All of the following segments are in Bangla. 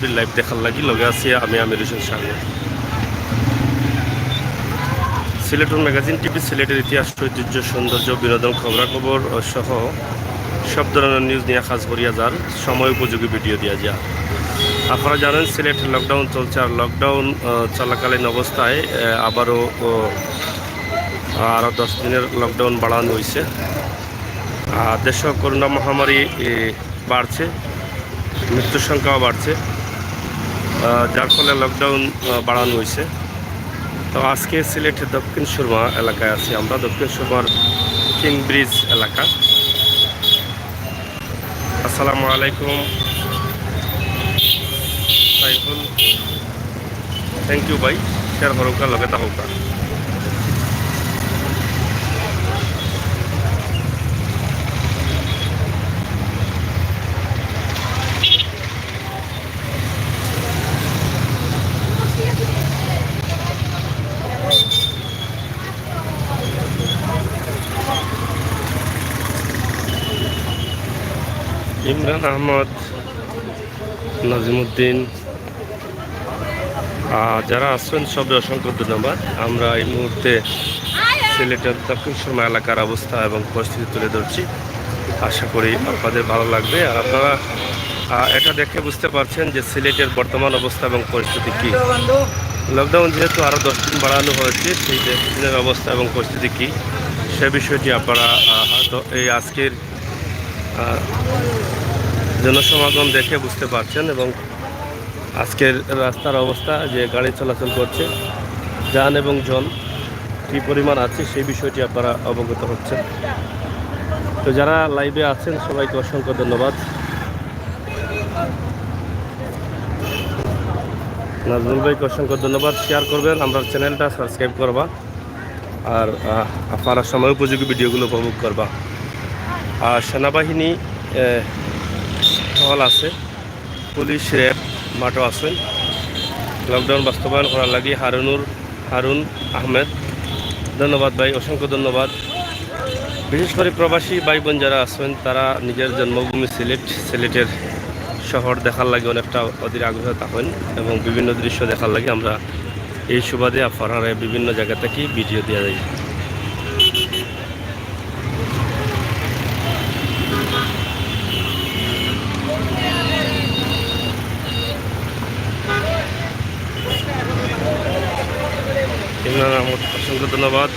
লাইভ দেখার লাগি লগে আছি আমি আমির হোসেন সাগর। সিলেটন ম্যাগাজিন টিভি সিলেটের ইতিহাস, ঐতিহ্য, সৌন্দর্য, বিনোদন, খবরাখবর সহ সব ধরনের নিউজ নিয়ে কাজ করিয়া যার সময় উপযোগী ভিডিও দিয়া যা। আপনারা জানেন সিলেট লকডাউন চলছে, আর লকডাউন চলাকালীন অবস্থায় আবারও আরও 10 দিনের লকডাউন বাড়ানো হয়েছে। দেশে করোনা মহামারী বাড়ছে, মৃত্যুর সংখ্যাও বাড়ছে, যার ফলে লকডাউন বাড়ানো হয়েছে। তো আজকে সিলেটের দক্ষিণ সুরমা এলাকায় আছি আমরা, দক্ষিণ সুরমার কিং ব্রিজ এলাকা। আসসালামু আলাইকুম সাইফুল, থ্যাংক ইউ ভাই, শেয়ার করুকা লগে থাকুকা। ইমরান আহমদ, নাজিমুদ্দিন, যারা আসছেন সবে অসংখ্য ধন্যবাদ। আমরা এই মুহূর্তে সিলেটের দক্ষিণ সুরমা এলাকার অবস্থা এবং পরিস্থিতি তুলে ধরছি, আশা করি আপনাদের ভালো লাগবে। আর আপনারা এটা দেখে বুঝতে পারছেন যে সিলেটের বর্তমান অবস্থা এবং পরিস্থিতি কী। লকডাউন যেহেতু আরও 10 দিন বাড়ানো হয়েছে, সেই 10 দিনের অবস্থা এবং পরিস্থিতি কী সে বিষয়টি আপনারা হয়তো এই আজকের জনসমাগম দেখে বুঝতে পারছেন, এবং আজকের রাস্তার অবস্থা যে গাড়ি চলাচল করছে, যান এবং জন কী পরিমাণ আছে সেই বিষয়টি আপনারা অবগত হচ্ছেন। তো যারা লাইভে আছেন সবাইকে অসংখ্য ধন্যবাদ। নাজমুল ভাইকে অসংখ্য ধন্যবাদ, শেয়ার করবেন, আমরা চ্যানেলটা সাবস্ক্রাইব করবা, আর আপনারা সময় উপযোগী ভিডিওগুলো উপভোগ করবা। আর সেনাবাহিনী টহল আছে, পুলিশ র্যাব মাঠও আছেন। লকডাউন বাস্তবায়ন করার লাগি হারুন আহমেদ, ধন্যবাদ ভাই, অসংখ্য ধন্যবাদ। বিশেষ করে প্রবাসী ভাই বোন যারা আছেন, তারা নিজের জন্মভূমি সিলেটের শহর দেখার লাগে অনেকটা অধীর আগ্রহ থাকেন, এবং বিভিন্ন দৃশ্য দেখার লাগে আমরা এই সুবাদে আপনারা বিভিন্ন জায়গা থেকে ভিডিও দেওয়া যায়। ইমরান আহমদ, অসংখ্য ধন্যবাদ।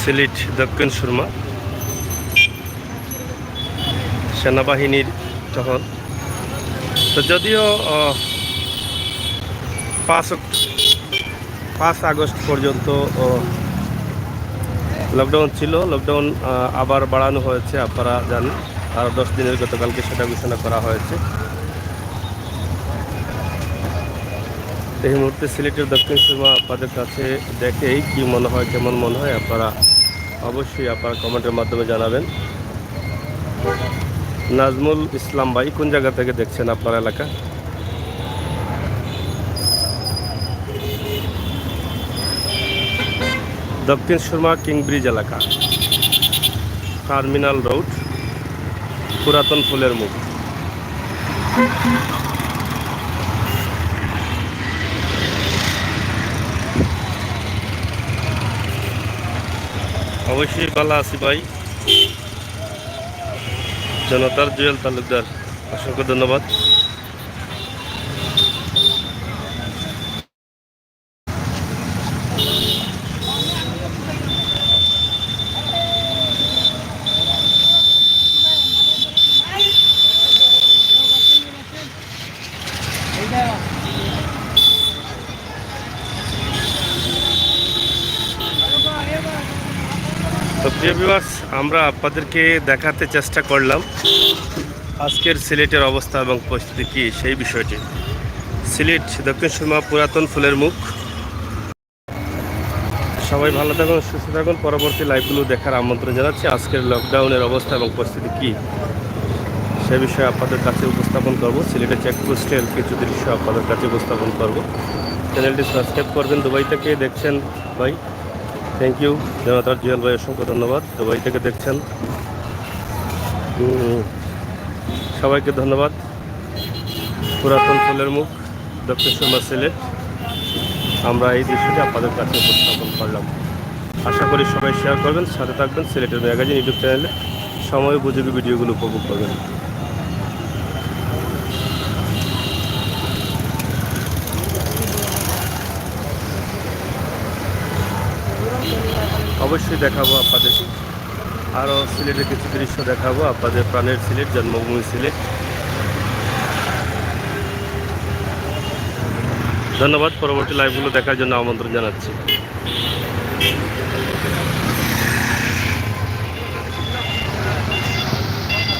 সিলেট দক্ষিণ সুরমা সেনাবাহিনীর টহল। তো যদিও 5 আগস্ট পর্যন্ত লকডাউন ছিল, লকডাউন আবার বাড়ানো হয়েছে, আপনারা জানেন আরও 10 দিনের গতকালকে সেটা ঘোষণা করা হয়েছে। এই মুহূর্তে সিলেটের দক্ষিণ সুরমা আপনাদের কাছে দেখেই কি মনে হয়, কেমন মনে হয়, আপনারা অবশ্যই আপনারা কমেন্টের মাধ্যমে জানাবেন। নাজমুল ইসলাম ভাই, কোন জায়গা থেকে দেখছেন আপনার এলাকা? দক্ষিণ সুরমা কিং ব্রিজ এলাকা, টার্মিনাল রোড, পুরাতন ফুলের মুখ। অবশ্যই ভালো আছি ভাই। জনতার জুয়েল তালুকদার, অসংখ্য ধন্যবাদ। তো প্রিয় ভিউয়ার্স, আমরা আপনাদেরকে দেখাতে চেষ্টা করলাম আজকের সিলেটের অবস্থা এবং পরিস্থিতি কী সেই বিষয়টি। সিলেট দক্ষিণ সুরমা পুরাতন ফুলের মুখ। সবাই ভালো থাকুন, সুস্থ থাকুন। পরবর্তী লাইভগুলো দেখার আমন্ত্রণ জানাচ্ছি। আজকের লকডাউনের অবস্থা এবং পরিস্থিতি কী সে বিষয়ে আপনাদের কাছে উপস্থাপন করব। সিলেটের চেকপোস্টের কিছু দৃশ্য আপনাদের কাছে উপস্থাপন করব। চ্যানেলটি সাবস্ক্রাইব করবেন। দুবাই থেকে দেখছেন ভাই, থ্যাংক ইউ। জনতার জুয়েল ভাই, অসংখ্য ধন্যবাদ। দুবাই থেকে দেখছেন, সবাইকে ধন্যবাদ। পুরাতন ফুলের মুখ, দক্ষিণ সুরমা, সিলেট। আমরা এই দৃশ্যটি আপনাদের কাছে উপস্থাপন করলাম। আশা করি সবাই শেয়ার করবেন, সাথে থাকবেন। সিলেটের ম্যাগাজিন ইউটিউব চ্যানেলে সময় উপযোগী ভিডিওগুলো উপভোগ করবেন। অবশ্যই দেখাবো আপনাদের আরও সিলেটের কিছু দৃশ্য দেখাবো আপনাদের, প্রাণের সিলেট, জন্মভূমি সিলেট। ধন্যবাদ। পরবর্তী লাইভগুলো দেখার জন্য আমন্ত্রণ জানাচ্ছি।